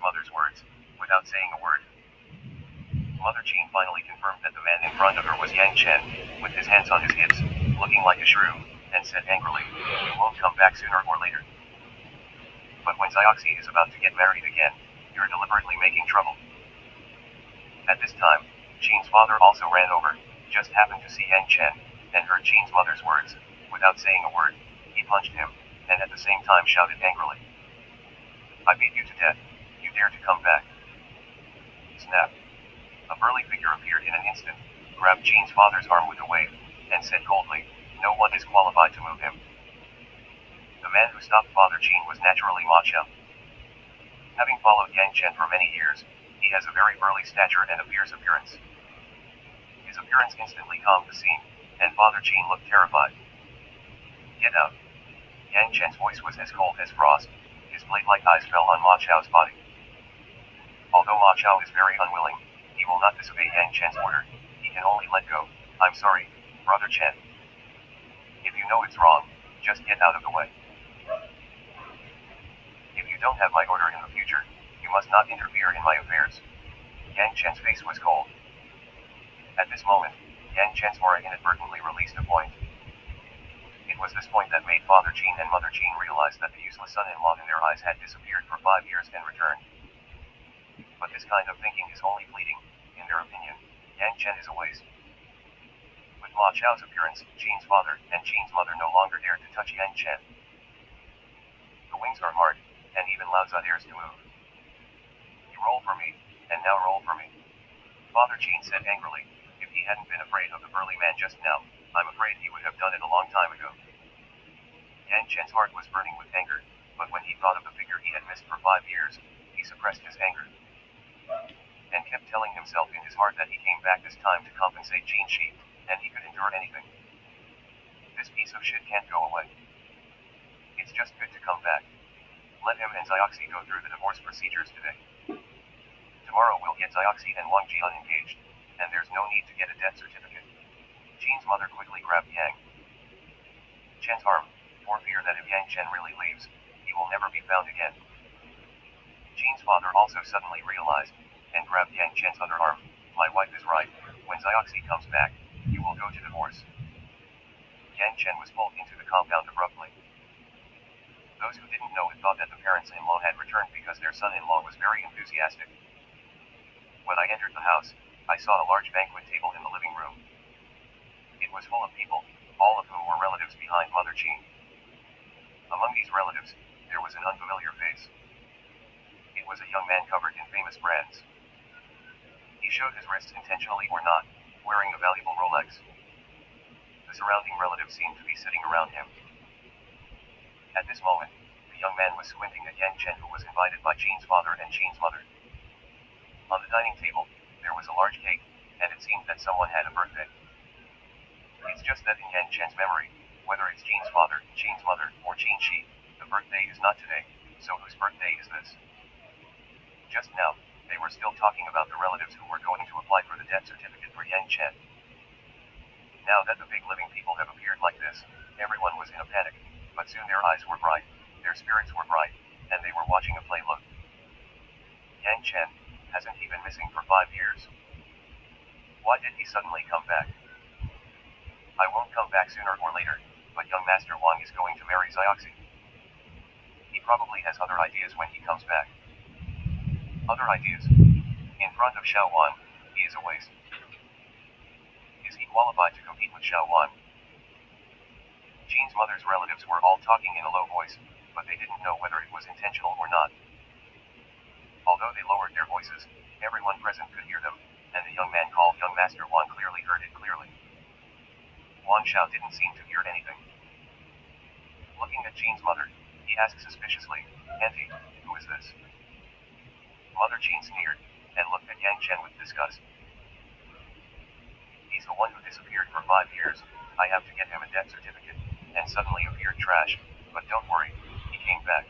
mother's words, without saying a word. Mother Jean finally confirmed that the man in front of her was Yangchen, with his hands on his hips, looking like a shrew, and said angrily, "You won't come back sooner or later. But when Zioxi is about to get married again, you're deliberately making trouble." At this time, Jean's father also ran over, just happened to see Yangchen, and heard Jean's mother's words. Without saying a word, he punched him, and at the same time shouted angrily, "I beat you to death. You dare to come back." Snap. A burly figure appeared in an instant, grabbed Jean's father's arm with a wave, and said coldly, "No one is qualified to move him." The man who stopped Father Jean was naturally Ma Chao. Having followed Yangchen for many years, he has a very burly stature and a fierce appearance. His appearance instantly calmed the scene, and Father Jean looked terrified. "Get out." Yangchen's voice was as cold as frost. His blade-like eyes fell on Ma Chao's body. Although Ma Chao is very unwilling, he will not disobey Yangchen's order. He can only let go. "I'm sorry, Brother Chen. If you know it's wrong, just get out of the way. If you don't have my order in the future, you must not interfere in my affairs." Yangchen's face was cold. At this moment, Yangchen's aura inadvertently released a point. It was this point that made Father Jean and Mother Jean realize that the useless son-in-law in their eyes had disappeared for 5 years and returned. But this kind of thinking is only fleeting. In their opinion, Yangchen is a waste. With Ma Chao's appearance, Jean's father and Jean's mother no longer dared to touch Yangchen. The wings are hard, and even Laozi dares to move. "You roll for me, and now roll for me," Father Jean said angrily. If he hadn't been afraid of the burly man just now, I'm afraid he would have done it a long time ago. Yangchen's heart was burning with anger, but when he thought of the figure he had missed for 5 years, he suppressed his anger. And kept telling himself in his heart that he came back this time to compensate Jean Shi, and he could endure anything. This piece of shit can't go away. It's just good to come back. Let him and Zioxi go through the divorce procedures today. Tomorrow we'll get Zioxi and Wang Jian engaged, and there's no need to get a death certificate. Jean's mother quickly grabbed Yang Chen's arm, for fear that if Yang Chen really leaves, he will never be found again. Jean's father also suddenly realized, and grabbed Yang Chen's other arm. "My wife is right. When Zioxi comes back, you will go to divorce." Yang Chen was pulled into the compound abruptly. Those who didn't know it thought that the parents-in-law had returned because their son-in-law was very enthusiastic. When I entered the house, I saw a large banquet table in the living room. It was full of people, all of whom were relatives behind Mother Jean. Among these relatives, there was an unfamiliar face. It was a young man covered in famous brands. He showed his wrists intentionally or not, wearing a valuable Rolex. The surrounding relatives seemed to be sitting around him. At this moment, the young man was squinting at Yang Chen, who was invited by Jean's father and Jean's mother. On the dining table, there was a large cake, and it seemed that someone had a birthday. It's just that in Yang Chen's memory, whether it's Jean's father, Jean's mother, or Jean Shi, the birthday is not today, so whose birthday is this? Just now, they were still talking about the relatives who were going to apply for the death certificate for Yang Chen. Now that the big living people have appeared like this, everyone was in a panic, but soon their eyes were bright, their spirits were bright, and they were watching a play. "Look. Yang Chen, hasn't he been missing for 5 years? Why did he suddenly come back? I won't come back sooner or later, but young Master Wang is going to marry Zioxi. He probably has other ideas when he comes back." Other ideas? In front of Xiao Wan, he is a waste. Is he qualified to compete with Xiao Wan? Jean's mother's relatives were all talking in a low voice, but they didn't know whether it was intentional or not. Although they lowered their voices, everyone present could hear them, and the young man called young Master Wang clearly heard it clearly. Wang Xiao didn't seem to hear anything. Looking at Jean's mother, he asked suspiciously, "Auntie, who is this?" Mother Jean sneered, and looked at Yang Chen with disgust. "He's the one who disappeared for 5 years, I have to get him a death certificate, and suddenly appeared trash, but don't worry, he came back.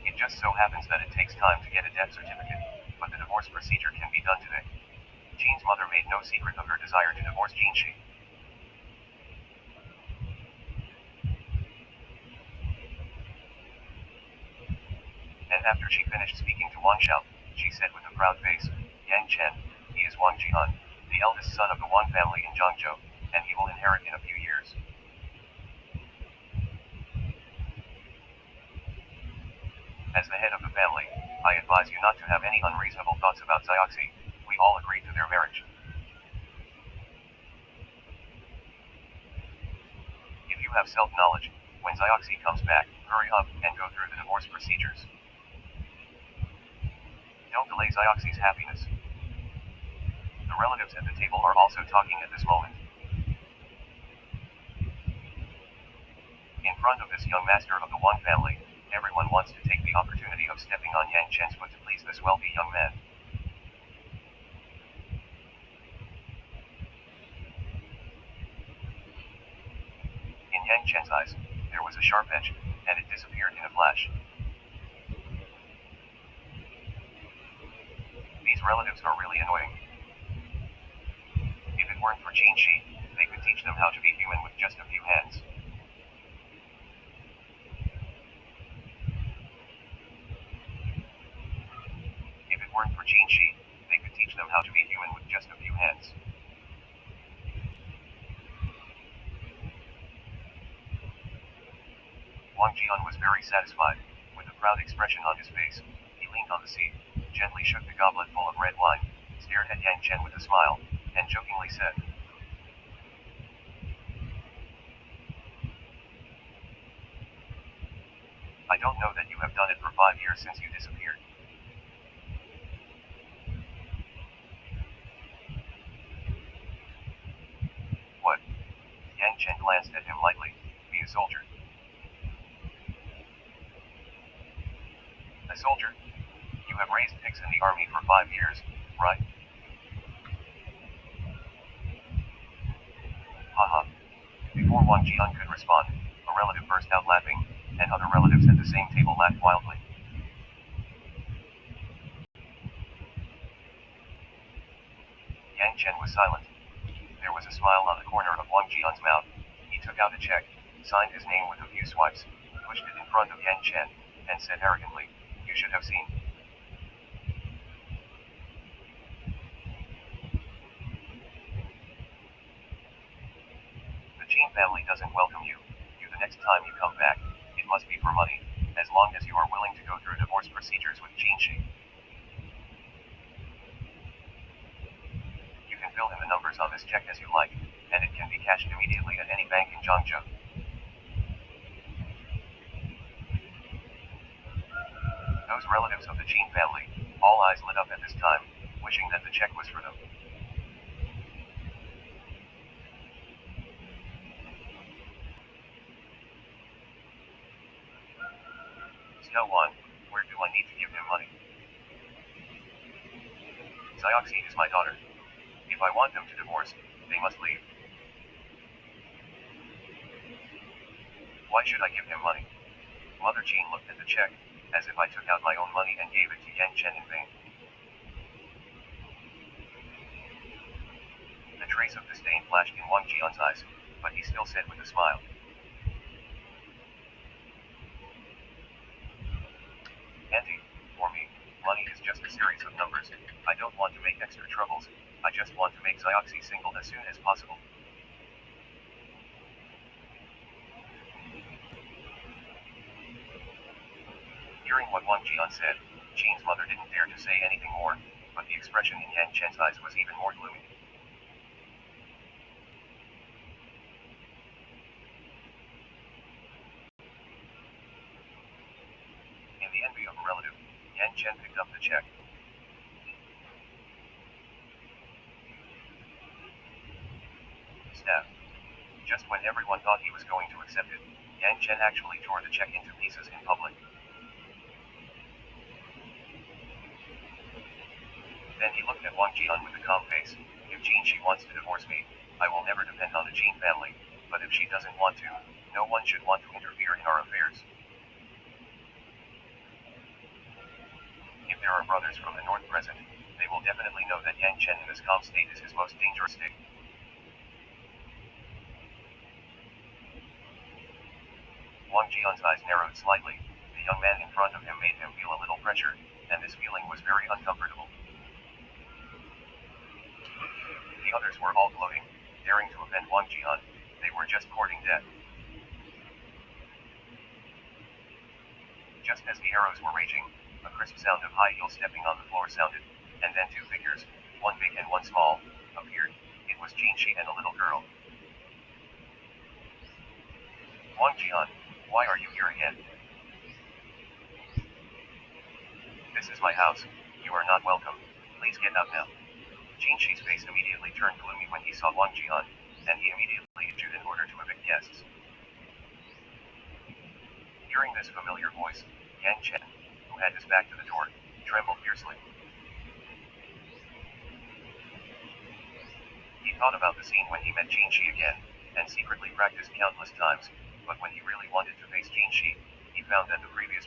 It just so happens that it takes time to get a death certificate, but the divorce procedure can be done today." Jean's mother made no secret of her desire to divorce Jean Shi. After she finished speaking to Wang Xiao, she said with a proud face, Yangchen, he is Wang Jian, the eldest son of the Wan family in Zhangzhou, and he will inherit in a few years. As the head of the family, I advise you not to have any unreasonable thoughts about Xiaoxi. We all agreed to their marriage. If you have self-knowledge, when Xiaoxi comes back, hurry up and go through the divorce procedures. Don't delay Xiaoxi's happiness. The relatives at the table are also talking at this moment. In front of this young master of the Wan family, everyone wants to take the opportunity of stepping on Yangchen's foot to please this wealthy young man. In Yangchen's eyes, there was a sharp edge, and it disappeared in a flash. These relatives are really annoying. If it weren't for Qin Shi, they could teach them how to be human with just a few hands. If it weren't for Qin Shi, they could teach them how to be human with just a few hands. Wang Jian was very satisfied. With a proud expression on his face, he leaned on the seat, gently shook the goblet full of red wine, stared at Yangchen with a smile, and jokingly said, I don't know that you have done it for 5 years since you disappeared. What? Yangchen glanced at him lightly. Be a soldier. A soldier? You have raised pigs in the army for 5 years, right? Haha. Before Wang Jian could respond, a relative burst out laughing, and other relatives at the same table laughed wildly. Yangchen was silent. There was a smile on the corner of Wang Jian's mouth. He took out a check, signed his name with a few swipes, pushed it in front of Yangchen, and said arrogantly, You should have seen. The Qin family doesn't welcome you. The next time you come back, it must be for money, as long as you are willing to go through divorce procedures with Qin Shi. You can fill in the numbers on this check as you like, and it can be cashed immediately at any bank in Zhangzhou. Those relatives of the Qin family, all eyes lit up at this time, wishing that the check was for them. Step 1. Where do I need to give him money? Xiaoxi is my daughter. If I want them to divorce, they must leave. Why should I give him money? Mother Qin looked at the check, as if I took out my own money and gave it to Yangchen in vain. A trace of disdain flashed in Wang Jian's eyes, but he still said with a smile. Auntie, for me, money is just a series of numbers. I don't want to make extra troubles. I just want to make Xiaoxi single as soon as possible. Hearing what Wang Jian said, Qin's mother didn't dare to say anything more, but the expression in Yangchen's eyes was even more gloomy. In the envy of a relative, Yangchen picked up the check. Staff. Just when everyone thought he was going to accept it, Yangchen actually tore the check into pieces in public. Then he looked at Wang Jian with a calm face. If Qin Shi wants to divorce me, I will never depend on the Qin family, but if she doesn't want to, no one should want to interfere in our affairs. If there are brothers from the north present, they will definitely know that Yangchen in this calm state is his most dangerous state. Wang Jian's eyes narrowed slightly. The young man in front of him made him feel a little pressure, and this feeling was very uncomfortable. The others were all gloating, daring to offend Wang Jian. They were just courting death. Just as the arrows were raging, a crisp sound of high heels stepping on the floor sounded, and then two figures, one big and one small, appeared. It was Jinshi and a little girl. Wang Jian, why are you here again? This is my house. You are not welcome. Please get out now. Jinshi's face immediately turned gloomy when he saw Wang Jian, and he immediately issued an order to evict guests. Hearing this familiar voice, Yangchen, who had his back to the door, trembled fiercely. He thought about the scene when he met Jinshi again, and secretly practiced countless times, but when he really wanted to face Jinshi, he found that the previous